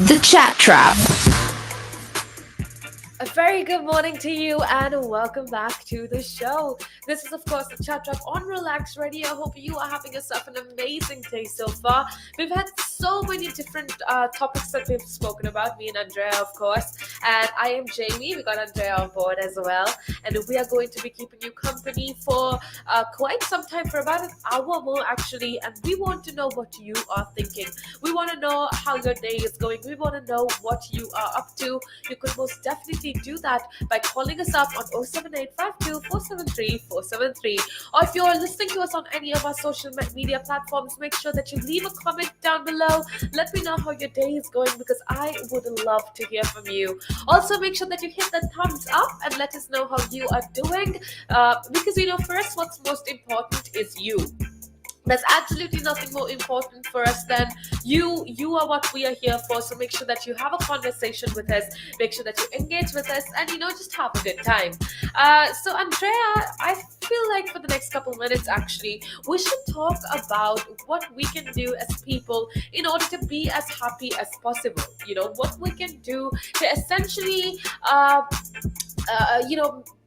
The Chat Trap. A very good morning to you and welcome back to the show. This is, of course, the Chat Drop on Relax Radio. I hope you are having yourself an amazing day so far. We've had so many different topics that we've spoken about, me and Andrea, of course. And I am Jamie. We got Andrea on board as well. And we are going to be keeping you company for quite some time, for about an hour more, actually. And we want to know what you are thinking. We want to know how your day is going. We want to know what you are up to. You could most definitely do that by calling us up on 07852 473 473. Or if you're listening to us on any of our social media platforms, make sure that you leave a comment down below. Let me know how your day is going because I would love to hear from you. Also, make sure that you hit the thumbs up and let us know how you are doing because, for us, what's most important is you. There's absolutely nothing more important for us than you. You are what we are here for. So make sure that you have a conversation with us. Make sure that you engage with us and, just have a good time. So Andrea, I feel like for the next couple minutes, actually, we should talk about what we can do as people in order to be as happy as possible. What we can do to essentially,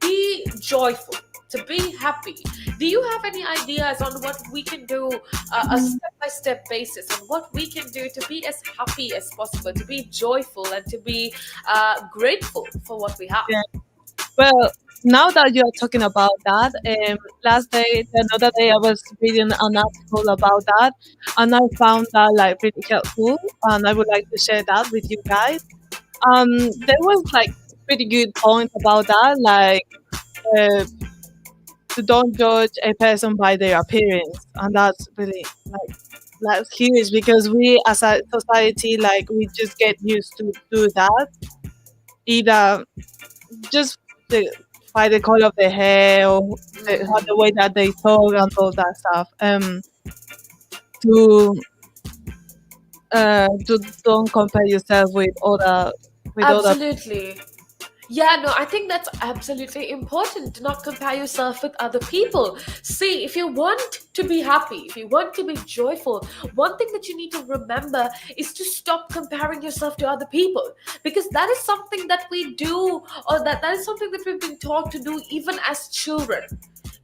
be joyful, to be happy. Do you have any ideas on what we can do, a step-by-step basis, on what we can do to be as happy as possible, to be joyful, and to be grateful for what we have? Yeah. Well, now that you're talking about that, the other day, I was reading an article about that, and I found that pretty helpful, and I would like to share that with you guys. There was pretty good point about that, uh, to don't judge a person by their appearance, and that's really that's huge because we as a society we just get used to do that, either just the, by the color of their hair or the way that they talk and all that stuff. To don't compare yourself with other. Absolutely. Yeah, no, I think that's absolutely important to not compare yourself with other people. See, if you want to be happy, if you want to be joyful, one thing that you need to remember is to stop comparing yourself to other people, because that is something that we do, or that is something that we've been taught to do even as children.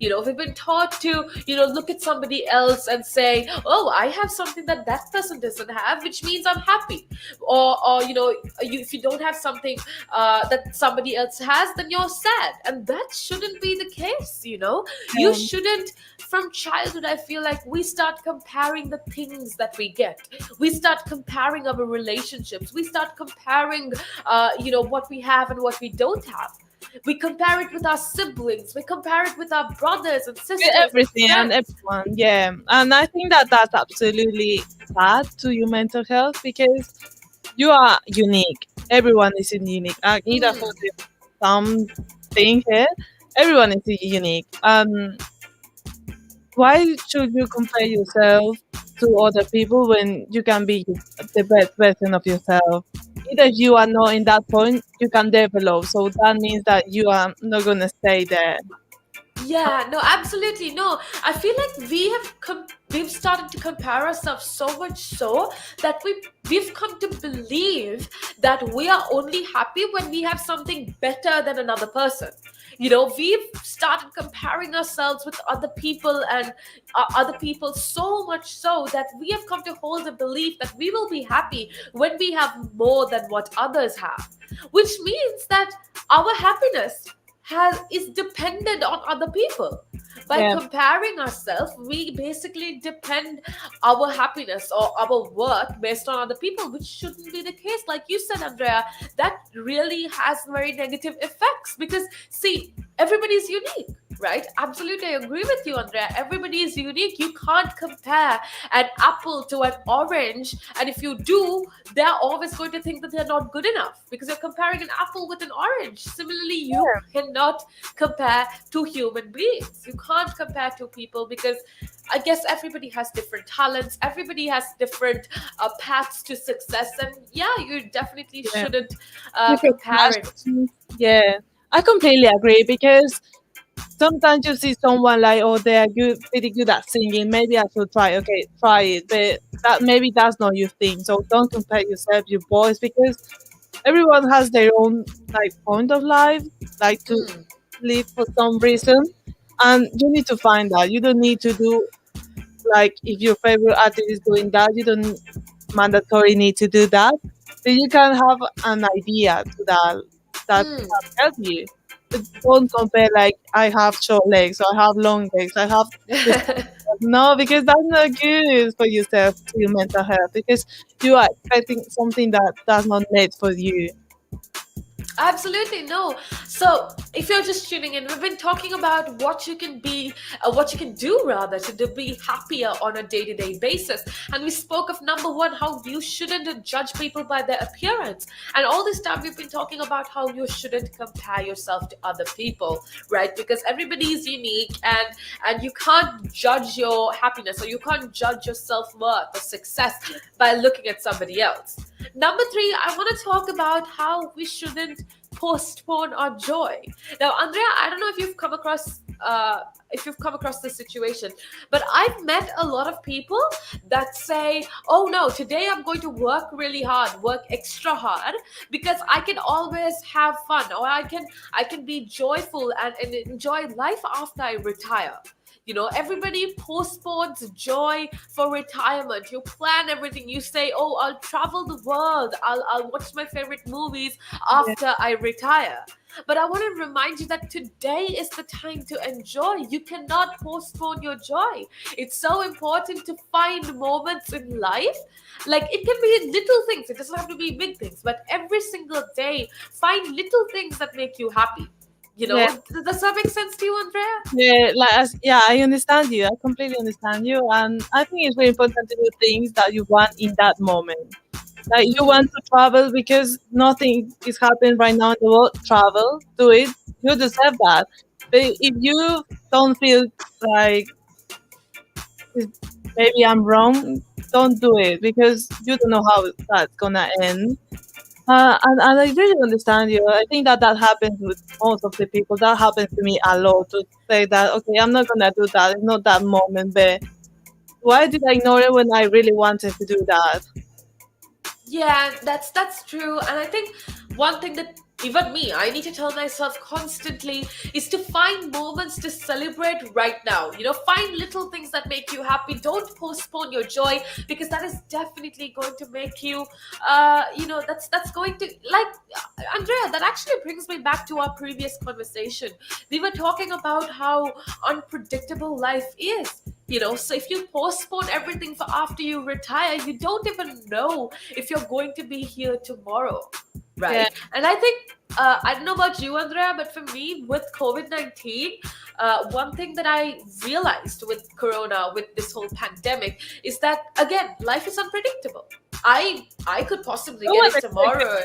We've been taught to, look at somebody else and say, oh, I have something that that person doesn't have, which means I'm happy. Or if you don't have something that somebody else has, then you're sad. And that shouldn't be the case. You shouldn't. From childhood, I feel like we start comparing the things that we get. We start comparing our relationships. We start comparing, what we have and what we don't have. We compare it with our siblings. We compare it with our brothers and sisters. Everything and friends. everyone, yeah. And I think that that's absolutely bad to your mental health because you are unique. Everyone is unique. Either for something here, everyone is unique. Why should you compare yourself to other people when you can be the best version of yourself? Either you are not in that point, you can develop. So that means that you are not gonna stay there. Yeah, no, absolutely. No, I feel like we've started to compare ourselves so much so that we've come to believe that we are only happy when we have something better than another person. We've started comparing ourselves with other people and other people so much so that we have come to hold the belief that we will be happy when we have more than what others have, which means that our happiness is dependent on other people. By Yeah. comparing ourselves, we basically depend our happiness or our worth based on other people, which shouldn't be the case. Like you said, Andrea, that really has very negative effects because, see, everybody's unique, right? Absolutely, I agree with you, Andrea. Everybody is unique. You can't compare an apple to an orange, and if you do, they're always going to think that they're not good enough because you're comparing an apple with an orange. Similarly, you cannot compare two human beings. You can't compare two people because I guess everybody has different talents. Everybody has different paths to success, and yeah, you definitely shouldn't Different compare it. passions. Yeah, I completely agree because sometimes you see someone like, oh, they are good, pretty good at singing. Maybe I should try. Okay, try it, but that maybe that's not your thing. So don't compare yourself, your voice, because everyone has their own like point of life, like to Mm. live for some reason, and you need to find that. You don't need to do like if your favorite artist is doing that, you don't mandatory need to do that. But you can have an idea to that that Mm. can help you. But don't compare like I have short legs, or I have long legs, I have this. No, because that's not good for yourself, to your mental health, because you are expecting something that that's not made for you. Absolutely no. So, if you're just tuning in, we've been talking about what you can do rather be happier on a day-to-day basis. And we spoke of number one, how you shouldn't judge people by their appearance. And all this time, we've been talking about how you shouldn't compare yourself to other people, right? Because everybody is unique, and you can't judge your happiness, or you can't judge your self-worth or success by looking at somebody else. Number three, I want to talk about how we shouldn't postpone our joy. Now, Andrea, I don't know if you've come across this situation, but I've met a lot of people that say, "Oh no, today I'm going to work really hard, work extra hard, because I can always have fun, or I can be joyful and enjoy life after I retire." Everybody postpones joy for retirement. You plan everything. You say, "Oh, I'll travel the world. I'll watch my favorite movies Yeah, after I retire." But I want to remind you that today is the time to enjoy. You cannot postpone your joy. It's so important to find moments in life. Like, it can be little things, it doesn't have to be big things, but every single day, find little things that make you happy. yeah, Does that make sense to you, Andrea? yeah. Like, yeah, I understand you. I completely understand you, and I think it's very important to do things that you want in that moment. Like you want to travel because nothing is happening right now in the world. Travel, do it. You deserve that. But if you don't feel like "Is- maybe I'm wrong," don't do it because you don't know how that's gonna end. And I really understand you. I think that that happens with most of the people. That happens to me a lot. To say that okay, I'm not gonna do that. It's not that moment. But why did I ignore it when I really wanted to do that? Yeah, that's true. And I think one thing that even me, I need to tell myself constantly is to find moments to celebrate right now. Find little things that make you happy. Don't postpone your joy, because that is definitely going to make you that's going to, like, Andrea, that actually brings me back to our previous conversation. We were talking about how unpredictable life is. So if you postpone everything for after you retire, you don't even know if you're going to be here tomorrow, Yeah, right? And I think, I don't know about you, Andrea, but for me, with COVID-19, one thing that I realized with Corona, with this whole pandemic, is that, again, life is unpredictable. I could possibly no get one it expected. tomorrow.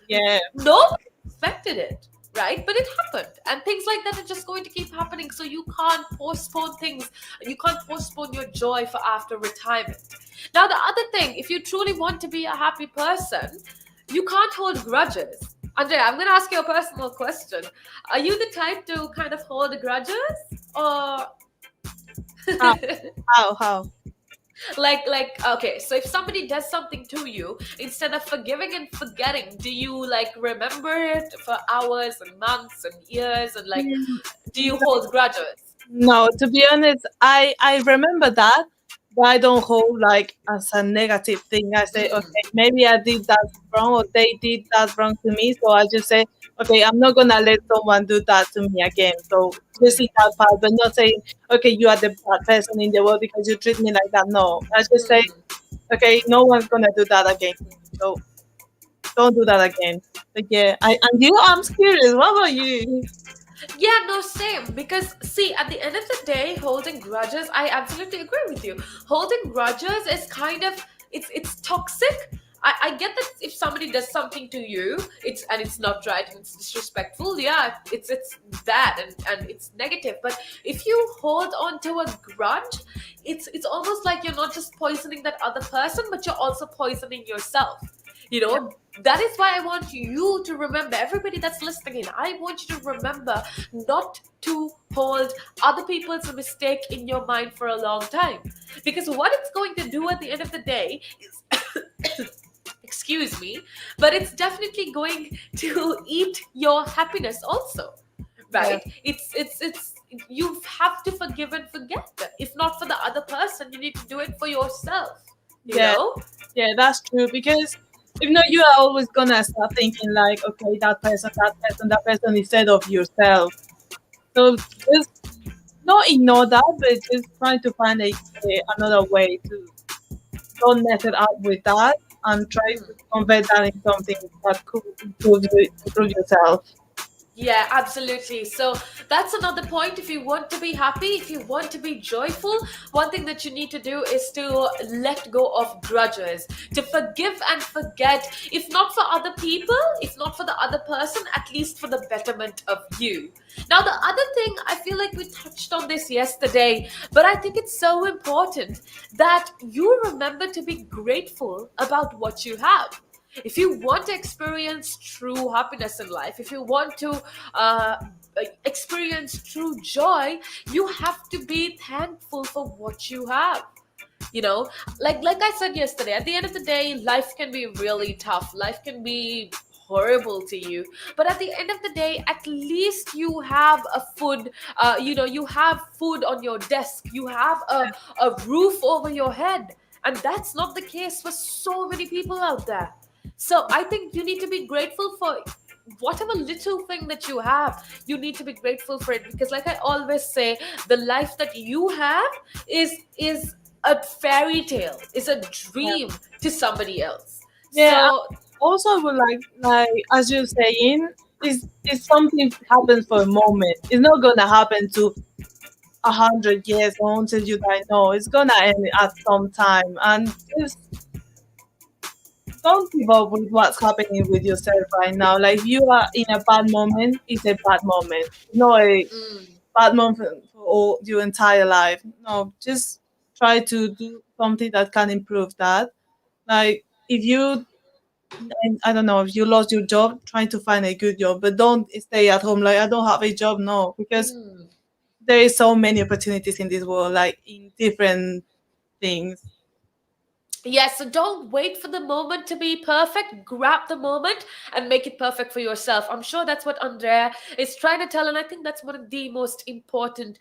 Yeah, Nobody expected it, right? But it happened, and things like that are just going to keep happening. So you can't postpone things. You can't postpone your joy for after retirement. Now, the other thing, if you truly want to be a happy person, you can't hold grudges. Andrea, I'm going to ask you a personal question. Are you the type to kind of hold grudges, or how, how? like okay, so if somebody does something to you, instead of forgiving and forgetting, do you like remember it for hours and months and years, and like, Mm, do you hold grudges? no, to be honest, I remember that, but I don't hold like as a negative thing. I say, okay, Mm. maybe I did that wrong, or they did that wrong to me, so I just say, okay, I'm not gonna let someone do that to me again. So just see that part, but not saying, okay, you are the bad person in the world because you treat me like that. No, I just say, Mm. okay, no one's gonna do that again to me. So don't do that again. But yeah, and you, I'm curious. What about you? Yeah, no, same. Because, see, at the end of the day, holding grudges, I absolutely agree with you. Holding grudges is kind of, it's toxic. I get that if somebody does something to you, it's not right and it's disrespectful. Yeah, it's bad and it's negative. But if you hold on to a grudge, it's almost like you're not just poisoning that other person, but you're also poisoning yourself. That is why I want you to remember, everybody that's listening in, I want you to remember not to hold other people's mistake in your mind for a long time. Because what it's going to do at the end of the day is excuse me, but it's definitely going to eat your happiness also, Yeah, right? It's you have to forgive and forget that. If not for the other person, you need to do it for yourself, you yeah, know? yeah. That's true because you are always gonna start thinking like, okay, that person instead of yourself. So just not ignore that, but just try to find another way to don't mess it up with that and try to convert that in something that could improve yourself. Yeah, absolutely. So that's another point. If you want to be happy, if you want to be joyful, one thing that you need to do is to let go of grudges, to forgive and forget, if not for other people, if not for the other person, at least for the betterment of you. Now, the other thing, I feel like we touched on this yesterday, but I think it's so important that you remember to be grateful about what you have. If you want to experience true happiness in life, if you want to uh, experience true joy, you have to be thankful for what you have. You know, like I said yesterday, at the end of the day, life can be really tough, life can be horrible to you, but at the end of the day, at least you have a food, you have food on your desk, you have a roof over your head, and that's not the case for so many people out there. So I think you need to be grateful for whatever little thing that you have. You need to be grateful for it, because like I always say, the life that you have is a fairy tale, is a Yeah, dream to somebody else. yeah. So Also, I would like as you're saying, is something happens for a moment. It's not gonna happen to 100 years or until you die. No, it's gonna end at some time, and just don't give up with what's happening with yourself right now. Like if you are in a bad moment, it's a bad moment. Not a bad moment for all your entire life. No, just try to do something that can improve that. Like if you, and I don't know, if you lost your job, trying to find a good job, but don't stay at home like I don't have a job. No, because there is so many opportunities in this world, like in different things. yes, so don't wait for the moment to be perfect. Grab the moment and make it perfect for yourself. I'm sure that's what Andrea is trying to tell, and I think that's one of the most important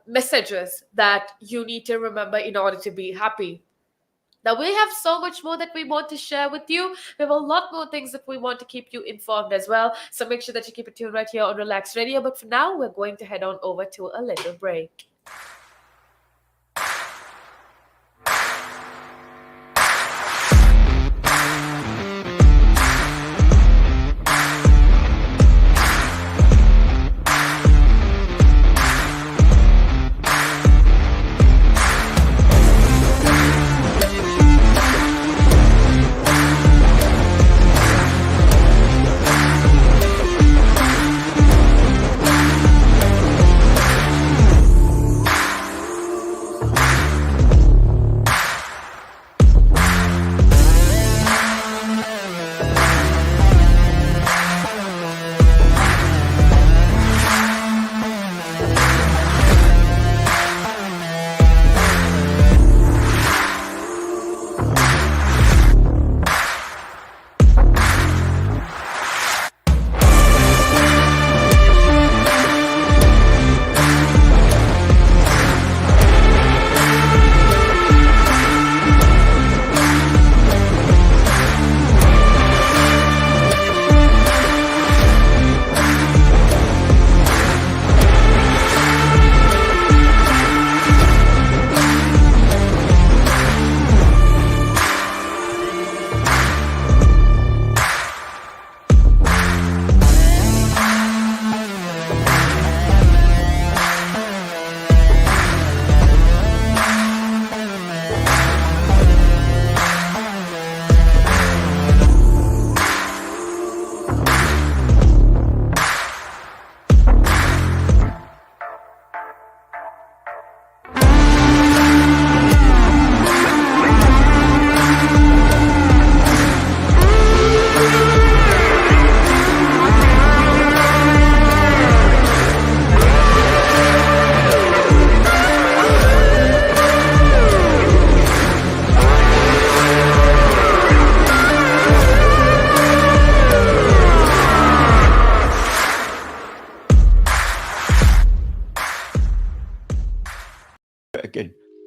messages that you need to remember in order to be happy. Now, we have so much more that we want to share with you. We have a lot more things that we want to keep you informed as well. So make sure that you keep it tuned right here on Relax Radio. But for now, we're going to head on over to a little break.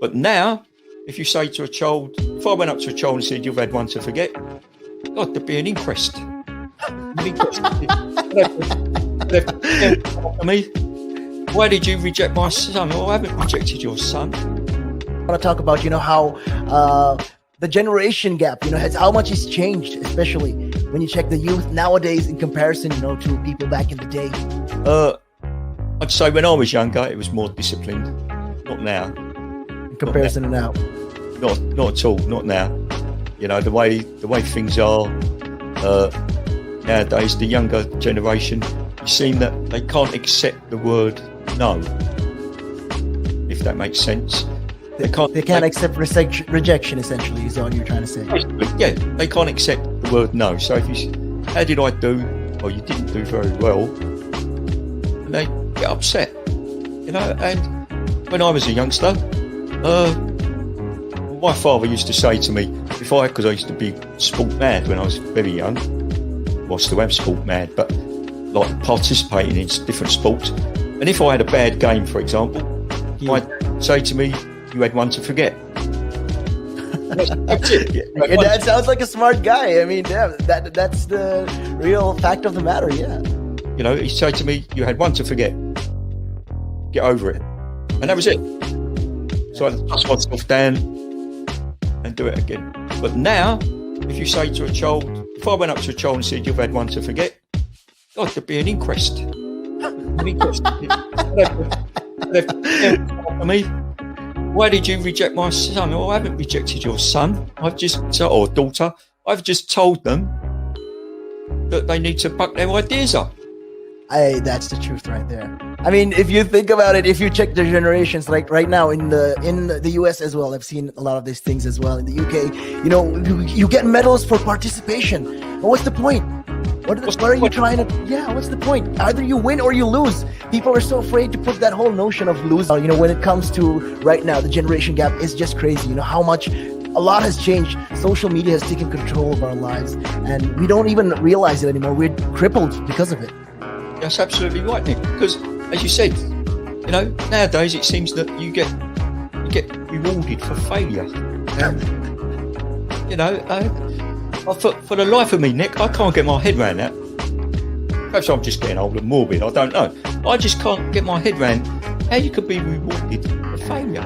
But now, if you say to a child, if I went up to a child and said, you've had one to forget, God, there'd be an inquest. Me, why did you reject my son? Well, I haven't rejected your son. I want to talk about, how the generation gap, how much it's changed, especially when you check the youth nowadays in comparison, to people back in the day. I'd say when I was younger, it was more disciplined. Not now. In comparison to now. Not at all. Not now. The way things are nowadays, the younger generation, you seem that they can't accept the word no. If that makes sense. They can't accept rejection, essentially, is all you're trying to say. Yeah, they can't accept the word no. So if you, how did I do? Or you didn't do very well, and they get upset, And when I was a youngster, my father used to say to me, because I used to be sport mad when I was very young. Well, I still am sport mad, but like participating in different sports. And if I had a bad game, for example, he might say to me, you had one to forget. That's it. Your dad sounds like a smart guy. I mean, damn, that's the real fact of the matter, yeah. He'd say to me, you had one to forget. Get over it. And that was it. So I dust myself down and do it again. But now, if you say to a child, if I went up to a child and said, you've had one to forget, God, there'd be an inquest. An inquest. Me, why did you reject my son? Well, I haven't rejected your son. Or daughter. I've just told them that they need to buck their ideas up. That's the truth right there. I mean, if you think about it, if you check the generations, like right now in the US as well, I've seen a lot of these things as well in the UK. You get medals for participation. But what's the point? What are you trying to? Yeah, what's the point? Either you win or you lose. People are so afraid to put that whole notion of losing. When it comes to right now, the generation gap is just crazy. How much. A lot has changed. Social media has taken control of our lives, and we don't even realize it anymore. We're crippled because of it. That's absolutely right, Nick. Because, as you said, nowadays it seems that you get rewarded for failure. For the life of me, Nick, I can't get my head around that. Perhaps I'm just getting old and morbid. I don't know. I just can't get my head around how you could be rewarded for failure.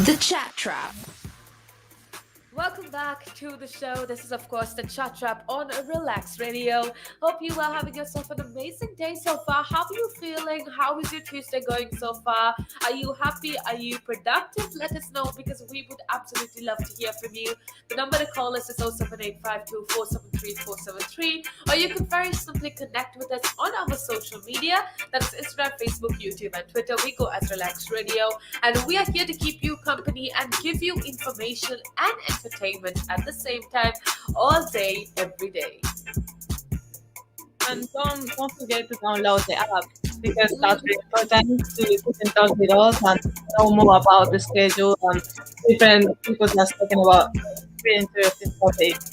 The Chat Trap. Welcome back to the show. This is, of course, the Chat Trap on Relaks Radio. Hope you are having yourself an amazing day so far. How are you feeling? How is your Tuesday going so far? Are you happy? Are you productive? Let us know, because we would absolutely love to hear from you. The number to call us is 07852473473, or you can very simply connect with us on our social media. That's Instagram, Facebook, YouTube, and Twitter. We go as Relaks Radio, and we are here to keep you company and give you information and entertainment at the same time, all day, every day. And don't forget to download the app, because that's really important to keep in touch with us and know more about the schedule and different people just talking about really interesting topics.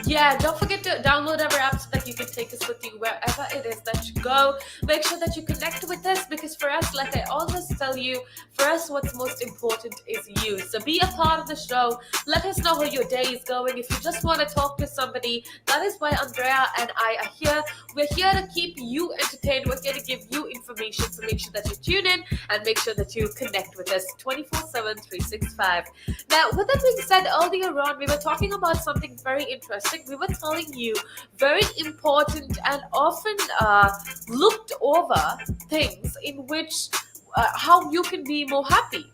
Yeah, don't forget to download our app so that you can take us with you wherever it is that you go. Make sure that you connect with us, because for us, like I always tell you, for us, what's most important is you. So be a part of the show. Let us know how your day is going. If you just want to talk to somebody, that is why Andrea and I are here. We're here to keep you entertained. We're here to give you information. So make sure that you tune in and make sure that you connect with us 24/7, 365. Now, with that being said, earlier on, we were talking about something very interesting. We were telling you very important and often looked over things in which how you can be more happy,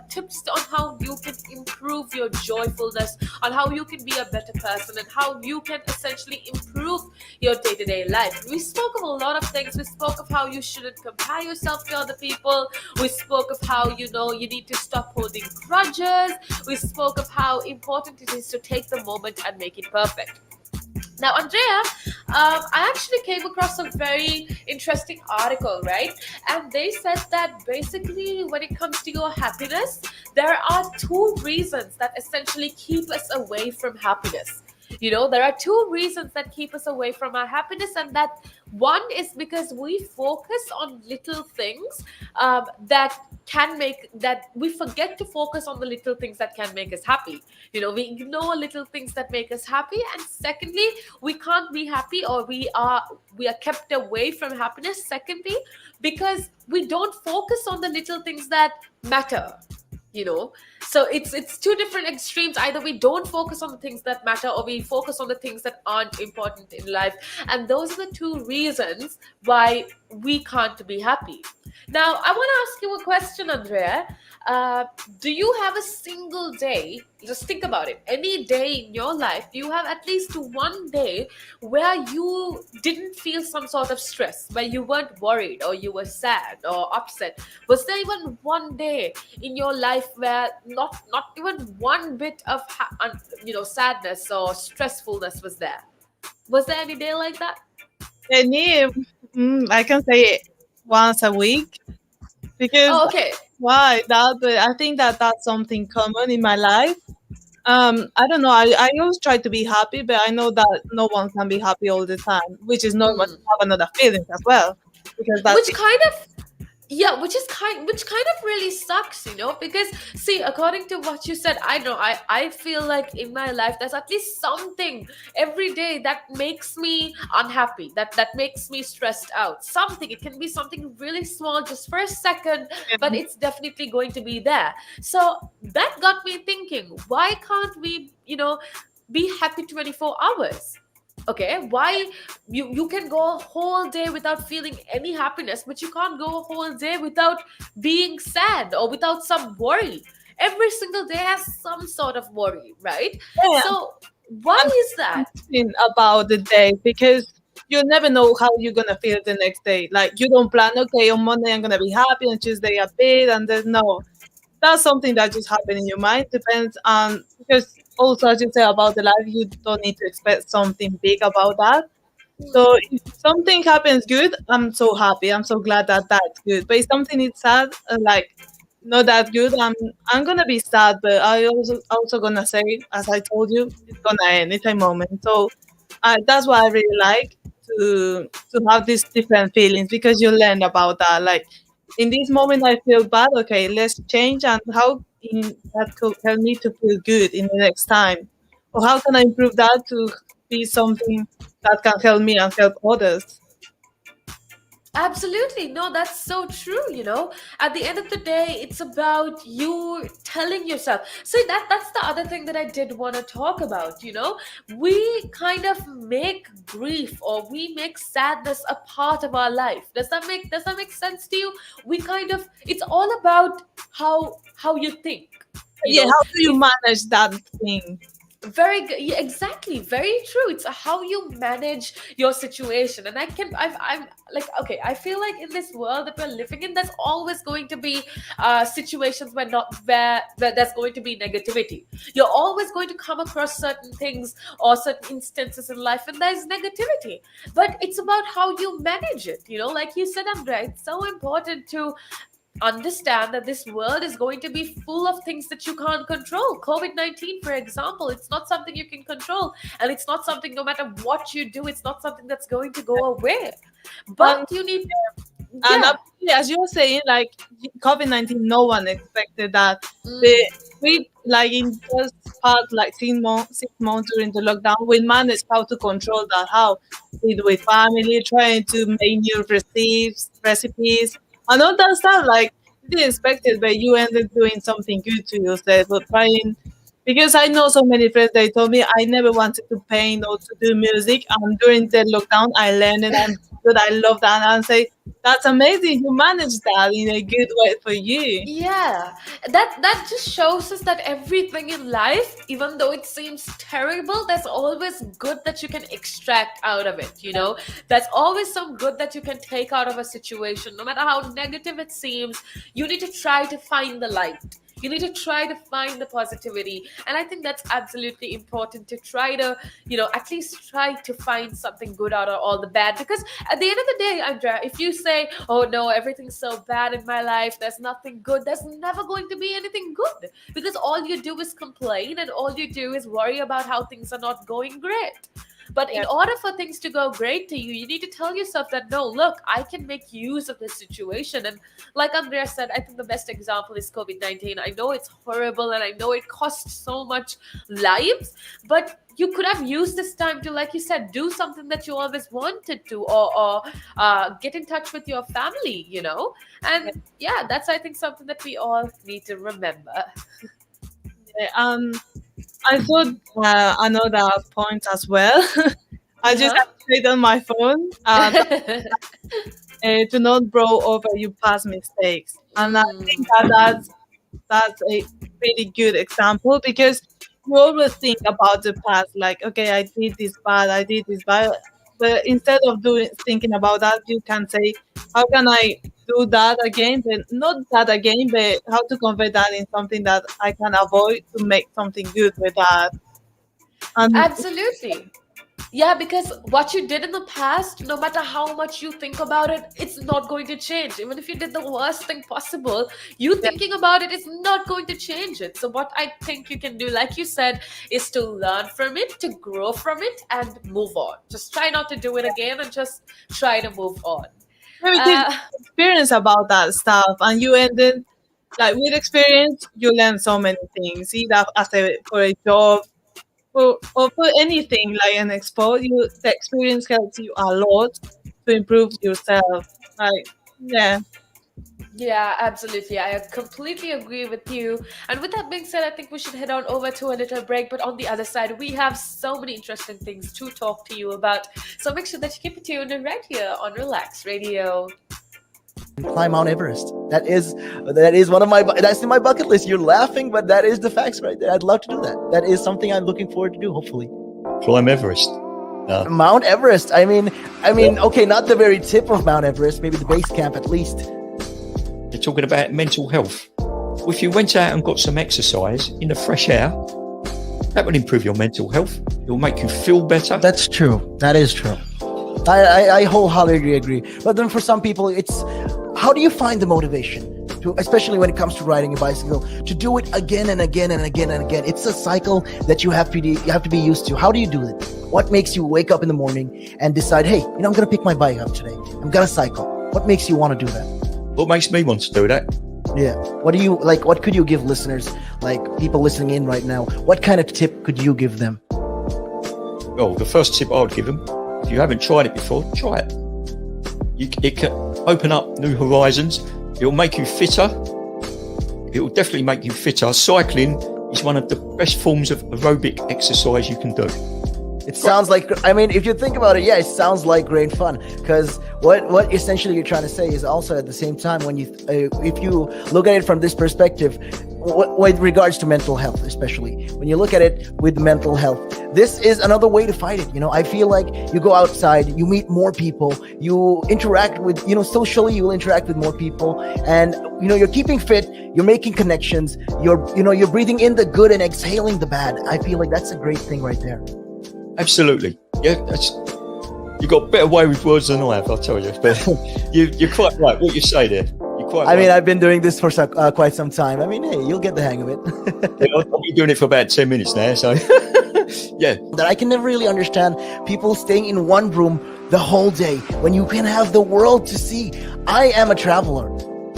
tips on how you can improve your joyfulness, on how you can be a better person, and how you can essentially improve your day-to-day life. We spoke of a lot of things. We spoke of how you shouldn't compare yourself to other people. We spoke of how, you need to stop holding grudges. We spoke of how important it is to take the moment and make it perfect. Now, Andrea, I actually came across a very interesting article, right? And they said that basically, when it comes to your happiness, there are two reasons that essentially keep us away from happiness. There are two reasons that keep us away from our happiness, and that one is because we focus on little things that can make that we forget to focus on the little things that can make us happy. We ignore little things that make us happy, and secondly, we can't be happy, or we are kept away from happiness, secondly, because we don't focus on the little things that matter. So it's two different extremes. Either we don't focus on the things that matter, or we focus on the things that aren't important in life, and those are the two reasons why we can't be happy. Now, I want to ask you a question, Andrea. Do you have a single day, just think about it, any day in your life, do you have at least one day where you didn't feel some sort of stress, where you weren't worried, or you were sad or upset? Was there even one day in your life where not even one bit of sadness or stressfulness was there? Was there any day like that? Any, I can say once a week, because Oh, okay. why that? But I think that that's something common in my life. I don't know. I always try to be happy, but I know that no one can be happy all the time, which is normal to Mm. have another feelings as well, because that's Which kind of yeah, which kind of really sucks, because see, according to what you said, I feel like in my life there's at least something every day that makes me unhappy, that makes me stressed out. Something, it can be something really small, just for a second, but it's definitely going to be there. So that got me thinking, why can't we be happy 24 hours? Okay, why you can go a whole day without feeling any happiness, but you can't go a whole day without being sad or without some worry? Every single day has some sort of worry, right? yeah. So why I'm is that? thinking about the day, because you never know how you're gonna feel the next day. Like, you don't plan, okay, on Monday I'm gonna be happy, on Tuesday a bit, and then no, that's something that just happened in your mind. Depends on, because also, as you say about the life, you don't need to expect something big about that. So if something happens good, I'm so happy. I'm so glad that that's good. But if something is sad, like not that good, I'm gonna be sad. But I also gonna say, as I told you, it's gonna end. It's a moment. So that's why I really like to have these different feelings, because you learn about that. Like, in this moment, I feel bad. Okay, let's change, and how that could help me to feel good in the next time, or how can I improve that to be something that can help me and help others. Absolutely. No, that's so true, At the end of the day, it's about you telling yourself. See, that's the other thing that I did want to talk about, We kind of make grief, or we make sadness a part of our life. Does that make sense to you? We kind of, it's all about how you think. Yeah, how do you If manage that thing? Very good. Yeah, exactly. Very true. It's how you manage your situation. And I'm like, okay, I feel like in this world that we're living in, there's always going to be situations where not where there's going to be negativity. You're always going to come across certain things or certain instances in life, and there's negativity. But it's about how you manage it. Like you said, Andrea, it's so important to understand that this world is going to be full of things that you can't control. COVID-19, for example, it's not something you can control, and it's not something, no matter what you do, it's not something that's going to go away. And But you need, And yeah. as you were saying, like COVID-19, no one expected that. Mm. The, we like in just past like 6 months during the lockdown, we managed how to control that. How with family, trying to make new recipes, and all that stuff. Like, you didn't expect it, but you ended doing something good to yourself. But trying, because I know so many friends, they told me I never wanted to paint or to do music, and during the lockdown, I learned it, and good, I love that. And I say, that's amazing. You managed that in a good way for you. Yeah, that just shows us that everything in life, even though it seems terrible, there's always good that you can extract out of it, There's always some good that you can take out of a situation. No matter how negative it seems, you need to try to find the light. You need to try to find the positivity. And I think that's absolutely important to try to, at least try to find something good out of all the bad. Because at the end of the day, Andrea, if you say, oh no, everything's so bad in my life, there's nothing good, there's never going to be anything good. Because all you do is complain and all you do is worry about how things are not going great. But in Yeah. order for things to go great to you, you need to tell yourself that no, look, I can make use of this situation. And like Andrea said, I think the best example is COVID-19. I know it's horrible and I know it costs so much lives, but you could have used this time to, like you said, do something that you always wanted to, or get in touch with your family, And yeah, that's, I think, something that we all need to remember. I thought another point as well. I just Uh-huh. have on my phone to not grow over your past mistakes, and I think that's a pretty good example because you always think about the past, like, okay, I did this bad, I did this bad, but instead of doing thinking about that, you can say, how can I do that again? But not that again, but how to convert that in something that I can avoid to make something good with that. And Absolutely. Yeah, because what you did in the past, no matter how much you think about it, it's not going to change. Even if you did the worst thing possible, you thinking about it is not going to change it. So, what I think you can do, like you said, is to learn from it, to grow from it, and move on. Just try not to do it again and just try to move on. maybe this Uh, experience about that stuff, and you ended like with experience, you learn so many things, either for a job or for anything like an expo. The experience helps you a lot to improve yourself. Like, yeah. Yeah, absolutely. I completely agree with you. And with that being said, I think we should head on over to a little break. But on the other side, we have so many interesting things to talk to you about. So make sure that you keep it tuned and right here on Relax Radio. Climb Mount Everest. That is one of my that's in my bucket list. You're laughing, but that is the facts right there. I'd love to do that. That is something I'm looking forward to do. Hopefully, Climb Everest. Mount Everest. Okay, not the very tip of Mount Everest. Maybe the base camp at least. They're talking about mental health. If you went out and got some exercise in the fresh air, that would improve your mental health. It will make you feel better. That's true. That is true. I wholeheartedly agree. But then for some people, it's how do you find the motivation to, especially when it comes to riding a bicycle, to do it again and again and again and again? It's a cycle that you have to be used to. How do you do it? What makes you wake up in the morning and decide, hey, I'm going to pick my bike up today. I'm going to cycle. What makes you want to do that? What makes me want to do that? Yeah. What do you like? What could you give listeners, like people listening in right now? What kind of tip could you give them? Well, the first tip I would give them, if you haven't tried it before, try it. It can open up new horizons. It will make you fitter. It will definitely make you fitter. Cycling is one of the best forms of aerobic exercise you can do. It sounds like, if you think about it, yeah, it sounds like great fun. Because what essentially you're trying to say is also at the same time, when if you look at it from this perspective, with regards to mental health, especially when you look at it with mental health, this is another way to fight it. I feel like you go outside, you meet more people, you interact with, socially, you'll interact with more people, and you're keeping fit, you're making connections, you're breathing in the good and exhaling the bad. I feel like that's a great thing right there. Absolutely. Yeah, you got a better way with words than I have, I'll tell you. But you're quite right. What you say there, you're quite right. I've been doing this for quite some time. Hey, you'll get the hang of it. I've been doing it for about 10 minutes now, so yeah. That I can never really understand people staying in one room the whole day when you can have the world to see. I am a traveler.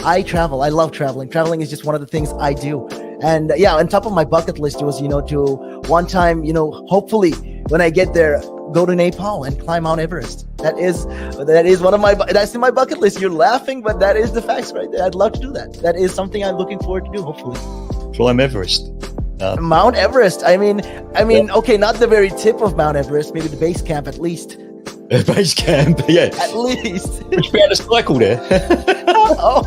I travel. I love traveling. Traveling is just one of the things I do. And on top of my bucket list was, to one time, hopefully when I get there, go to Nepal and climb Mount Everest. That is one of that's in my bucket list. You're laughing, but that is the facts right there. I'd love to do that. That is something I'm looking forward to do, hopefully. Climb Everest. Mount Everest. Okay, not the very tip of Mount Everest, maybe the base camp at least. Base camp, yeah. At least. Would you be able to cycle there? Oh.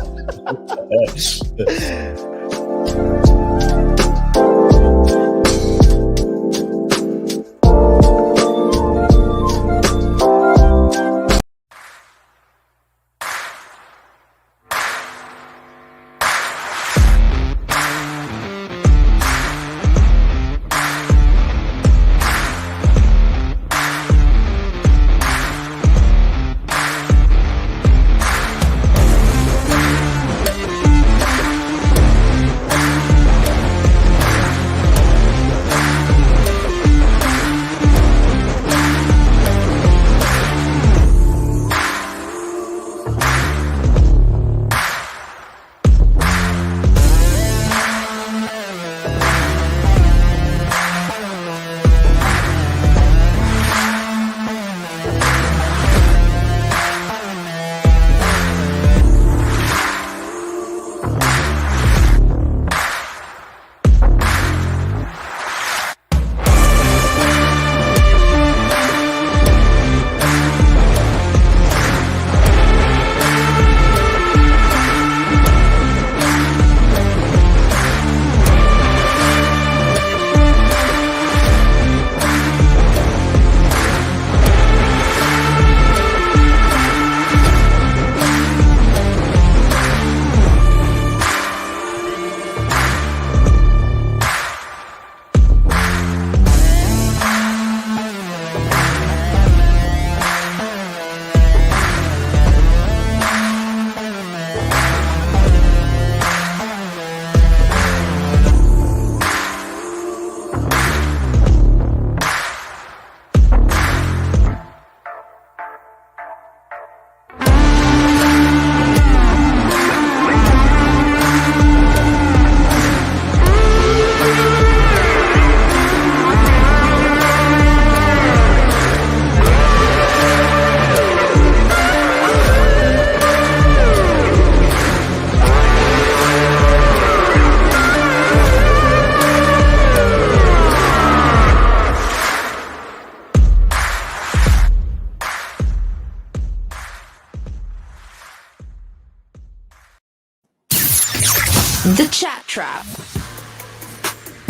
Trap.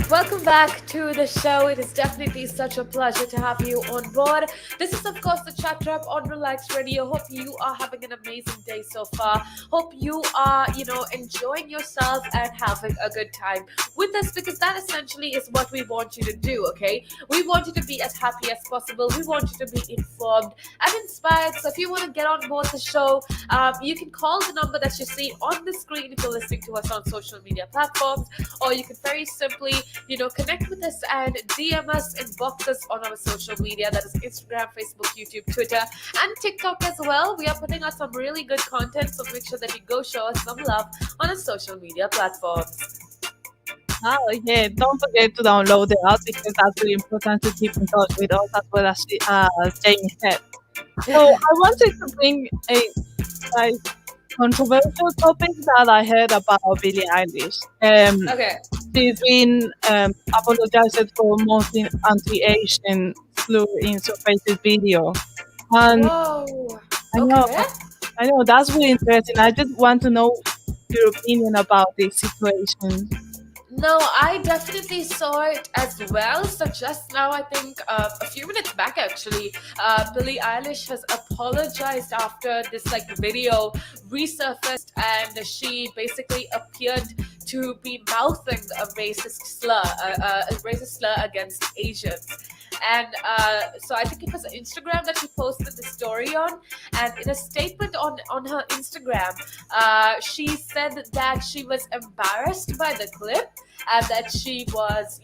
Welcome back to the show. It is definitely such a pleasure to have you on board. This is, of course, the Chat Trap on Relaks Radio. Hope you are having an amazing day so far. Hope you are, enjoying yourself and having a good time with us, because that essentially is what we want you to do, okay? We want you to be as happy as possible. We want you to be informed and inspired. So if you want to get on board the show, you can call the number that you see on the screen if you're listening to us on social media platforms, or you can very simply connect with us and DM us, inbox us on our social media. That is Instagram, Facebook, YouTube, Twitter, and TikTok as well. We are putting out some really good content, so make sure that you go show us some love on our social media platforms. Oh, yeah, don't forget to download the app because that's really important to keep in touch with us, as well as Jamie said. So I wanted to bring a controversial topic that I heard about Billie Eilish. Okay. She's been apologized for mostly anti-Asian slur in Surface's video. And Whoa. I know, Okay. I know, that's really interesting. I just want to know your opinion about this situation. No, I definitely saw it as well. So just now, I think a few minutes back, actually, Billie Eilish has apologized after this video resurfaced, and she basically appeared to be mouthing a racist slur against Asians. And so I think it was Instagram that she posted the story on. And in a statement on her Instagram, she said that she was embarrassed by the clip, and that she was,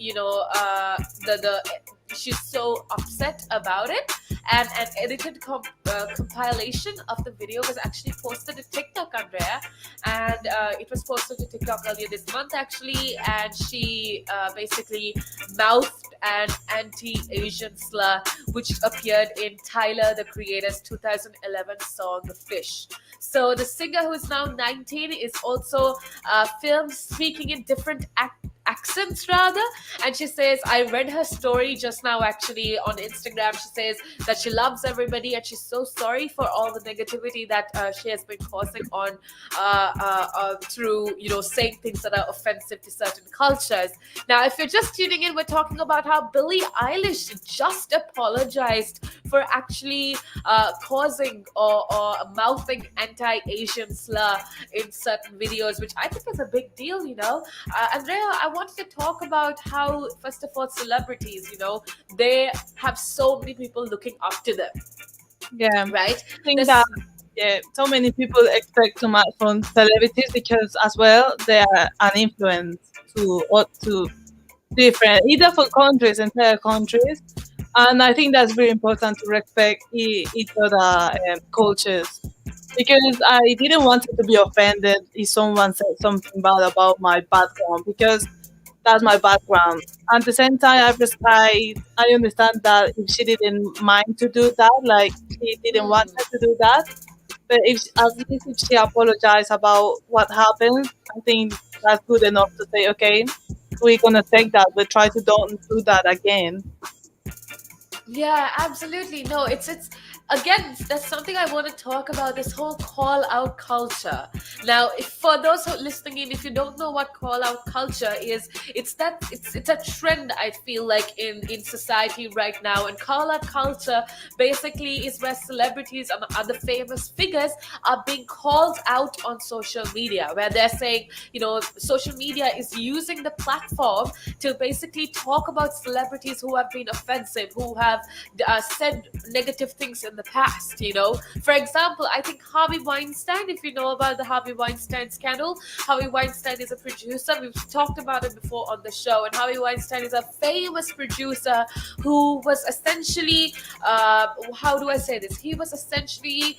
she's so upset about it. And an edited compilation of the video was actually posted to TikTok, Andrea. And it was posted to TikTok earlier this month, actually. And she basically mouthed an anti-Asian slur, which appeared in Tyler, the Creator's 2011 song Fish. So the singer, who is now 19, is also filmed speaking in different accents rather. And she says, I read her story just now actually on Instagram. She says that she loves everybody and she's so sorry for all the negativity that she has been causing on through saying things that are offensive to certain cultures. Now, if you're just tuning in, we're talking about how Billie Eilish just apologized for actually causing or mouthing anti-Asian slur in certain videos, which I think is a big deal. Andrea, I wanted to talk about how, first of all, celebrities, they have so many people looking up to them. Yeah, right. I think that so many people expect too much from celebrities because, as well, they are an influence to different, either for countries, entire countries. And I think that's very important to respect each other cultures. Because I didn't want to be offended if someone said something bad about my background, because that's my background. At the same time, I understand that if she didn't mind to do that, she didn't want her to do that. But at least if she apologized about what happened, I think that's good enough to say, okay, we're gonna take that, but try to don't do that again. Yeah, absolutely. No, it's again, that's something I want to talk about, this whole call out culture. Now, if for those who are listening in, if you don't know what call out culture is, it's a trend, I feel like, in society right now. And call out culture basically is where celebrities and other famous figures are being called out on social media, where they're saying, social media is using the platform to basically talk about celebrities who have been offensive, who have said negative things in the past. For example, I think Harvey Weinstein, if you know about the Harvey Weinstein scandal, Harvey Weinstein is a producer. We've talked about it before on the show, and Harvey Weinstein is a famous producer who was essentially, how do I say this? He was essentially,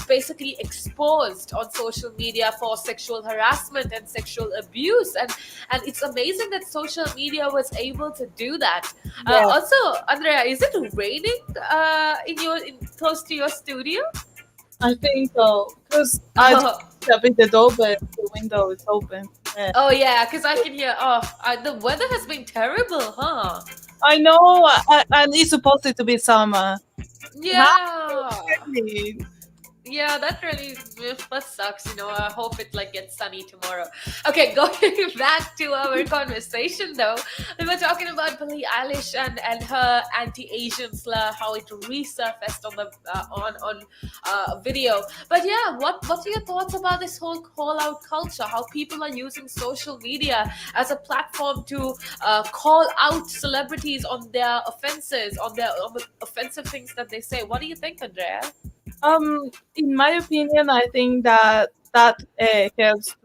basically exposed on social media for sexual harassment and sexual abuse, and it's amazing that social media was able to do that. Also, Andrea, is it raining close to your studio? I think so, because I opened the door, but the window is open. Yeah. Oh yeah, because I can hear. The weather has been terrible, huh? I know, and it's supposed to be summer. Yeah. Yeah, that sucks. I hope it like gets sunny tomorrow. Okay, going back to our conversation though, we were talking about Billie Eilish and her anti-Asian slur, how it resurfaced on the video. But yeah, what are your thoughts about this whole call out culture? How people are using social media as a platform to call out celebrities on their offenses, on the offensive things that they say. What do you think, Andrea? In my opinion, I think that helps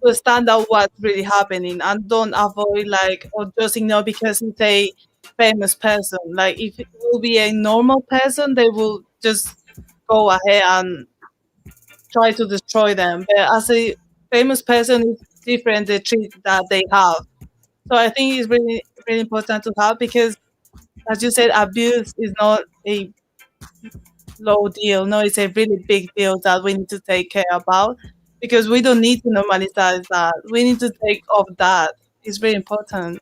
to stand out what's really happening and don't avoid like or just ignore because it's a famous person. Like if it will be a normal person, they will just go ahead and try to destroy them. But as a famous person, it's different the treat that they have. So I think it's really important to have because, as you said, abuse is not a low deal. No, it's a really big deal that we need to take care about because we don't need to normalize that. We need to take off that. It's very important.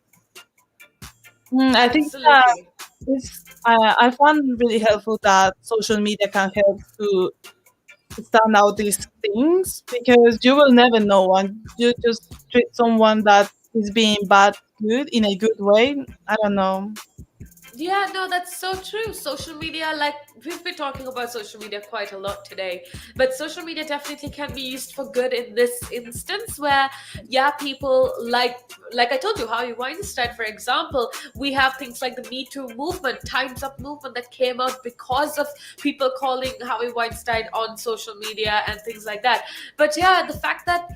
I think that Absolutely. I found really helpful that social media can help to stand out these things because you will never know and you just treat someone that is being bad good in a good way. I don't know. Yeah, no, that's so true. Social media, like we've been talking about social media quite a lot today, but social media definitely can be used for good in this instance where, yeah, people like I told you, Harvey Weinstein, for example, we have things like the Me Too movement, Time's Up movement that came out because of people calling Harvey Weinstein on social media and things like that. But yeah, the fact that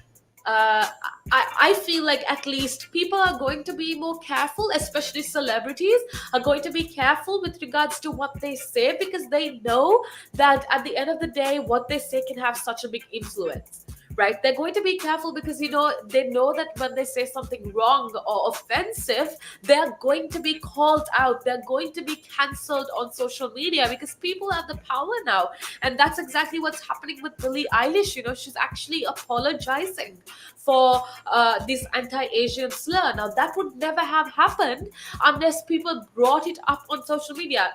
uh, I feel like at least people are going to be more careful, especially celebrities are going to be careful with regards to what they say because they know that at the end of the day, what they say can have such a big influence. Right? They're going to be careful because they know that when they say something wrong or offensive, they're going to be called out. They're going to be cancelled on social media because people have the power now, and that's exactly what's happening with Billie Eilish. She's actually apologizing for this anti-Asian slur. Now that would never have happened unless people brought it up on social media.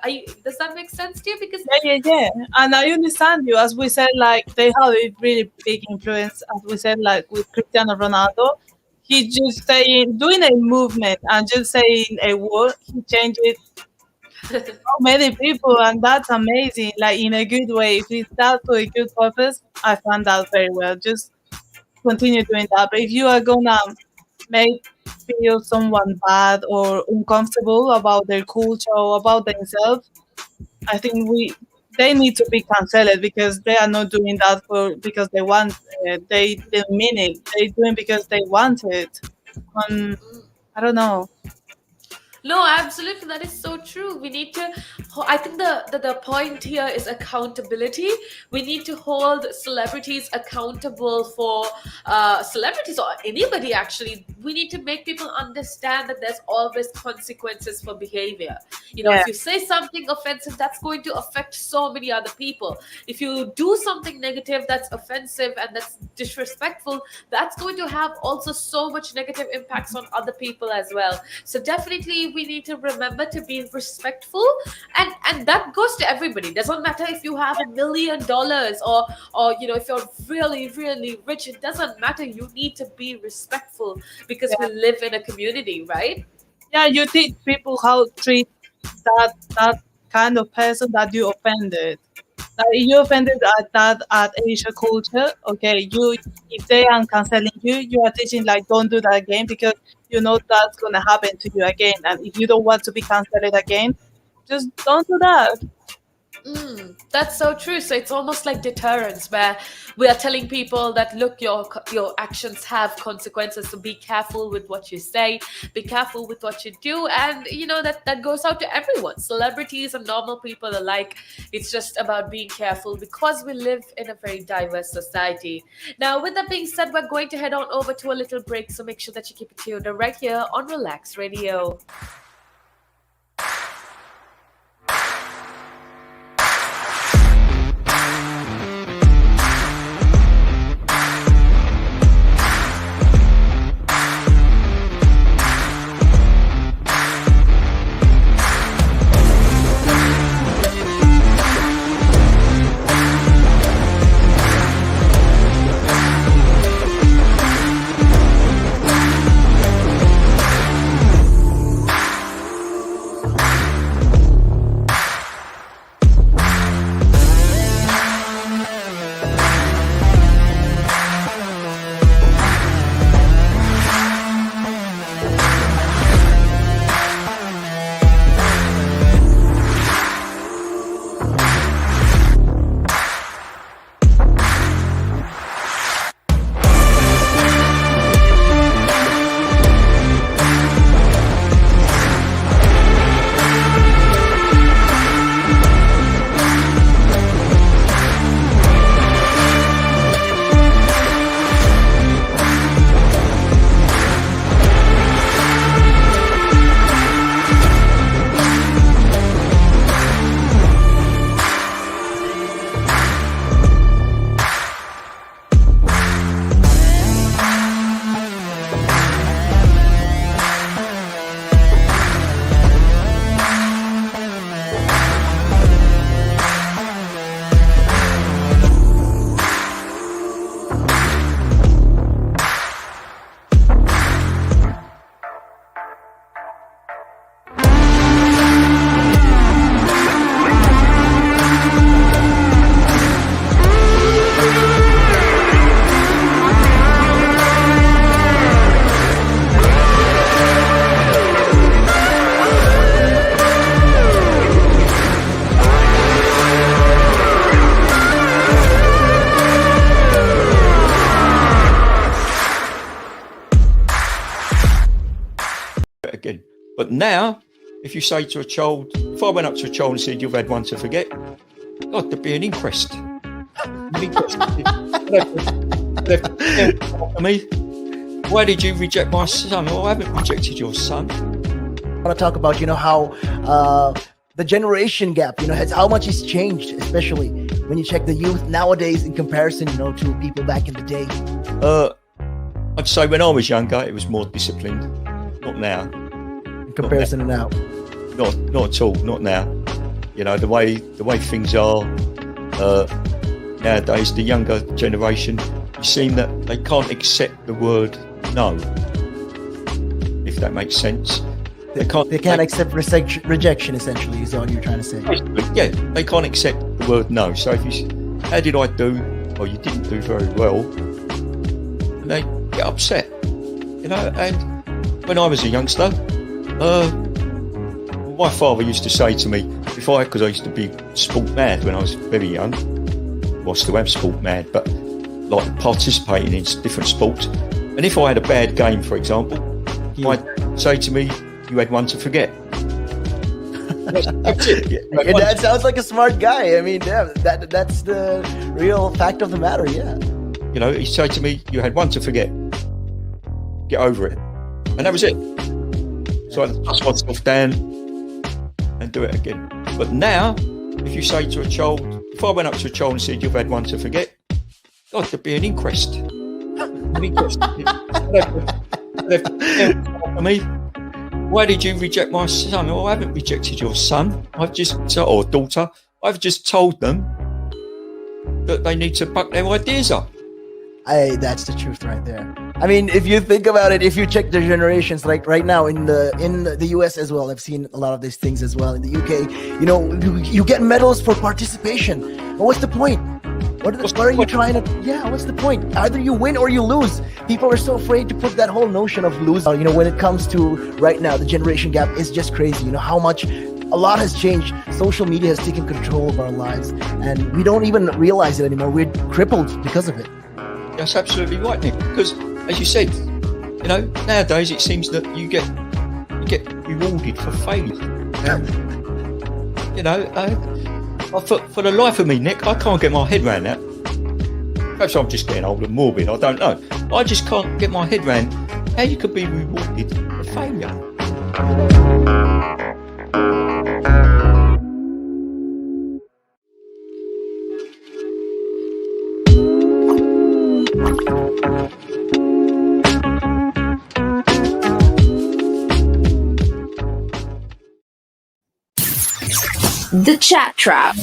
Does that make sense to you? Because Yeah. And I understand you. As we said, like they have a really big influence. As we said, like with Cristiano Ronaldo, he just saying doing a movement and just saying a word, he changed it so many people, and that's amazing. Like in a good way. If it's that for a good purpose, I found that very well. Just continue doing that. But if you are gonna make feel someone bad or uncomfortable about their culture or about themselves, I think they need to be cancelled because they are not doing that for because they want they didn't mean it. They doing because they want it. Um, I don't know. no, absolutely, that is so true. We need to. I think the point here is accountability. We need to hold celebrities accountable for celebrities or anybody. Actually, we need to make people understand that there's always consequences for behavior. Yeah, If you say something offensive, that's going to affect so many other people. If you do something negative that's offensive and that's disrespectful, that's going to have also so much negative impacts on other people as well. So definitely we need to remember to be respectful, and that goes to everybody. Doesn't matter if you have $1 million or if you're really really rich. It doesn't matter. You need to be respectful because we yeah, live in a community, right? yeah. You teach people how to treat that kind of person that you offended. Like if you offended at that at Asia culture, okay, you if they are canceling you, you are teaching like don't do that again because you know that's gonna happen to you again. And if you don't want to be cancelled again, just don't do that. That's so true. So it's almost like deterrence, where we are telling people that look, your actions have consequences. So be careful with what you say, be careful with what you do, and that goes out to everyone, celebrities and normal people alike. It's just about being careful because we live in a very diverse society. Now, with that being said, we're going to head on over to a little break. So make sure that you keep it tuned right here on Relax Radio. again. But now, if you say to a child, if I went up to a child and said, "You've had one to forget," God, there'd be an inquest. Me, why did you reject my son? Oh, I haven't rejected your son. I want to talk about, how the generation gap, how much has changed, especially when you check the youth nowadays in comparison, to people back in the day. I'd say when I was younger, it was more disciplined. Not now. In comparison to now. Not at all. Not now. The way things are nowadays, the younger generation, you seem that they can't accept the word no. If that makes sense. They can't accept rejection, essentially, is all you're trying to say. Yeah, they can't accept the word no. So if you, how did I do? Or you didn't do very well, and they get upset, And when I was a youngster, my father used to say to me, because I used to be sport mad when I was very young. Well, I still am sport mad, but like participating in different sports. And if I had a bad game, for example, he might say to me, "You had one to forget." That's it. Yeah, that sounds like a smart guy. I mean, yeah, that's the real fact of the matter. Yeah. He'd say to me, "You had one to forget. Get over it," and that was it. So I dust myself down and do it again. But now, if you say to a child, if I went up to a child and said, "You've had one to forget," God, there'd be an inquest. An inquest. Me, why did you reject my son? Oh, I haven't rejected your son. Or daughter. I've just told them that they need to buck their ideas up. That's the truth right there. I mean, if you think about it, if you check the generations, like right now in the US as well, I've seen a lot of these things as well. In the UK, you get medals for participation. But what's the point? What are you trying to? Yeah, what's the point? Either you win or you lose. People are so afraid to put that whole notion of losing. When it comes to right now, the generation gap is just crazy. How much. A lot has changed. Social media has taken control of our lives, and we don't even realize it anymore. We're crippled because of it. That's absolutely right, Nick. Because, as you said, nowadays it seems that you get rewarded for failure. For the life of me, Nick, I can't get my head around that. Perhaps I'm just getting old and morbid. I don't know. I just can't get my head around how you could be rewarded for failure. The Chat Trap.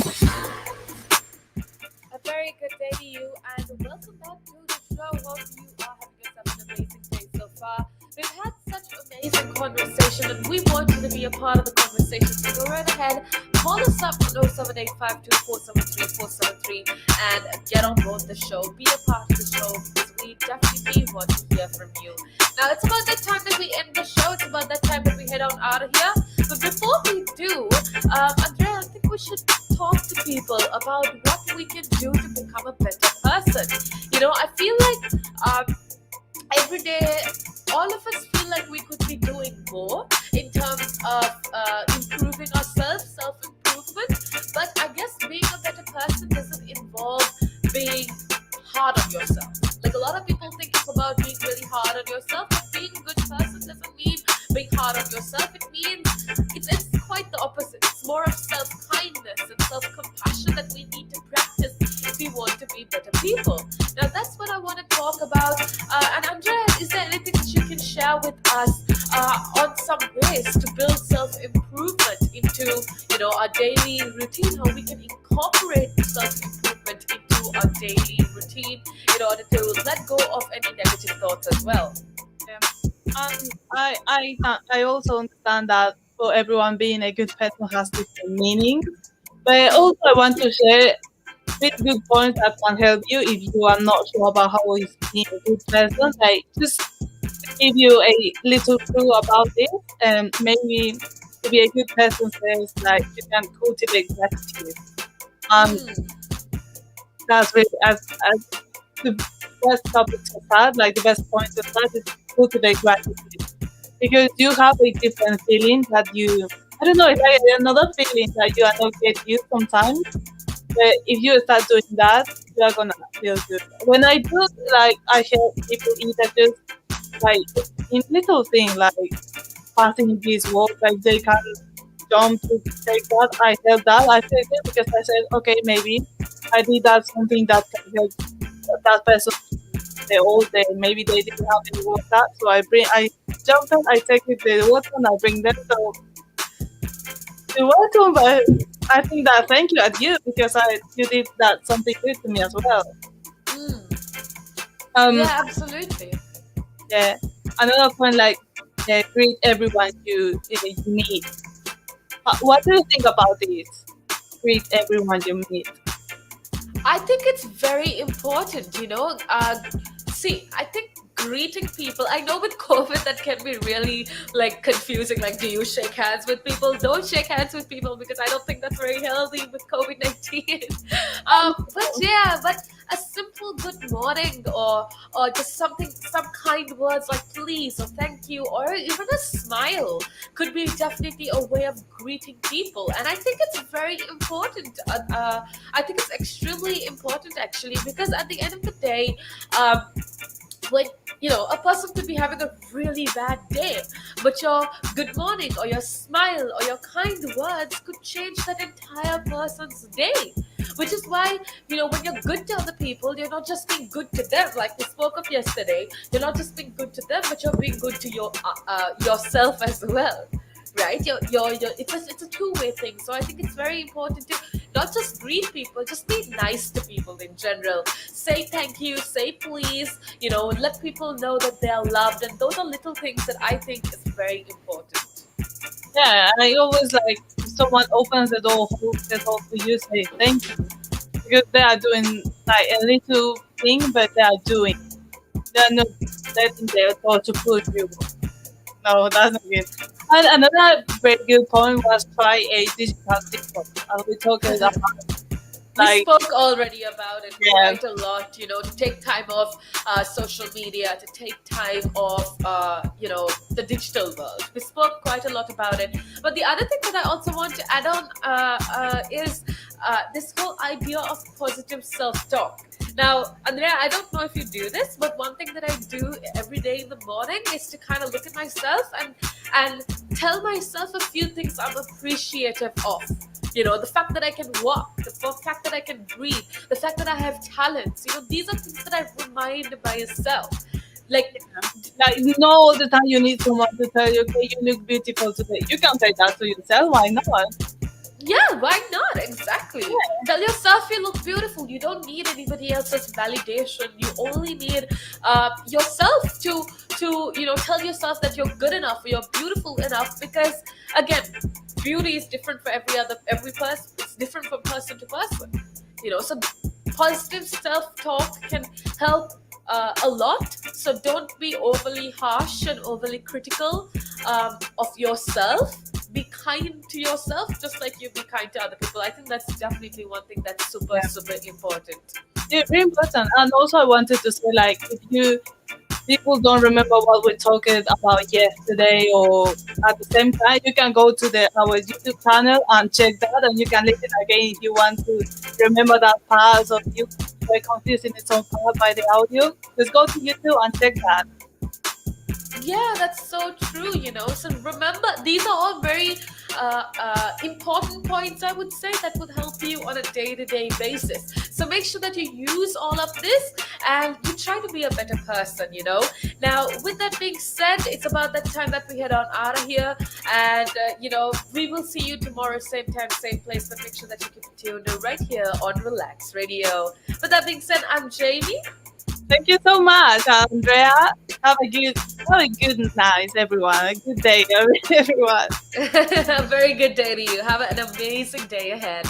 A very good day to you, and welcome back to the show. Hope you are having yourself an amazing day so far. We've had such amazing conversation, and we want you to be a part of the conversation. So go right ahead, call us up on 07852473473 and get on board the show. Be a part of the show because we definitely want to hear from you. Now, it's about that time that we end the show. It's about that time that we head on out of here. But before we do, Andrea, I think we should talk to people about what we can do to become a better person. I feel like every day, all of us feel like we could be doing more in terms of improving ourselves, self-improvement. But I guess being a better person doesn't involve being hard on yourself. Like a lot of people think it's about being really hard on yourself, but being a good person doesn't mean being hard on yourself. It means it's quite the opposite. It's more of self-kindness and self-compassion that we need to practice if we want to be better people. Now that's what I want to talk about. And Andrea, is there anything that you can share with us on some ways to build self-improvement into our daily routine? How we can incorporate self-improvement into our daily routine in order to let go of any negative thoughts as well. I also understand that for everyone, being a good person has different meanings. But also I want to share three good points that can help you if you are not sure about how is being a good person. Like just give you a little clue about this. Maybe to be a good person says like you can cultivate gratitude. That's really as the best topic to start, like the best point to start is cultivate gratitude. because you have a different feeling that you. I don't know. It's like another feeling that you are not get used sometimes. But if you start doing that, you are gonna feel good. When I do, like, I help people either just like in little thing like passing this wall, like they can jump to take that. I help that. I feel good because I said, okay, maybe I did that something that can help that person the whole day. Maybe they didn't have any water, so I jump them, I take it the water, and I bring them. So you're welcome, but I think that thank you at you because you did that something good to me as well. Yeah, absolutely. Yeah. Another point, like, greet everyone you meet. What do you think about this? Greet everyone you meet. I think it's very important, see, I think greeting people, I know with COVID that can be really like confusing. Like, do you shake hands with people? Don't shake hands with people because I don't think that's very healthy with COVID-19. But a simple good morning or just some kind words like please or thank you or even a smile could be definitely a way of greeting people. And I think it's very important. I think it's extremely important actually because at the end of the day, when a person could be having a really bad day, but your good morning or your smile or your kind words could change that entire person's day. Which is why, when you're good to other people, you're not just being good to them, like we spoke of yesterday. You're not just being good to them, but you're being good to yourself as well. Right? It's a two-way thing. So I think it's very important to not just greet people, just be nice to people in general. Say thank you, say please, let people know that they are loved. And those are little things that I think is very important. Yeah, I always like if someone opens the door, holds the door for you, say thank you. Because they are doing like a little thing, but they are doing. They are not letting their door to push you. No, that's not good. And another very good point was try a digital TikTok. And we talked about We spoke already about it Yeah. quite a lot, to take time off social media, to take time off, the digital world. We spoke quite a lot about it. But the other thing that I also want to add on is this whole idea of positive self-talk. Now, Andrea, I don't know if you do this, but one thing that I do every day in the morning is to kind of look at myself and tell myself a few things I'm appreciative of. The fact that I can walk, the fact that I can breathe, the fact that I have talents. These are things that I remind myself. Like not all the time you need someone to tell you, okay, you look beautiful today. You can say that to yourself. Why not? yeah, why not? Exactly. Tell yourself you look beautiful. You don't need anybody else's validation. You only need yourself to tell yourself that you're good enough or you're beautiful enough. Because again, beauty is different for every person. It's different from person to person. So positive self-talk can help a lot. So don't be overly harsh and overly critical of yourself. Be kind to yourself just like you be kind to other people. I think that's definitely one thing that's super important. Yeah, very important. And also I wanted to say, like, if people don't remember what we're talking about yesterday or at the same time, you can go to our YouTube channel and check that, and you can listen again if you want to remember that part of you were confused in its own part by the audio. Just go to YouTube and check that. Yeah, that's so true. So remember, these are all very important points, I would say, that would help you on a day-to-day basis. So make sure that you use all of this and you try to be a better person. Now, with that being said, it's about that time that we head on out of here, and we will see you tomorrow, same time, same place. But make sure that you keep tuned right here on Relaks Radio. With that being said, I'm Jamie. Thank you so much, Andrea. Have a good night, everyone. A good day, everyone. A very good day to you. Have an amazing day ahead.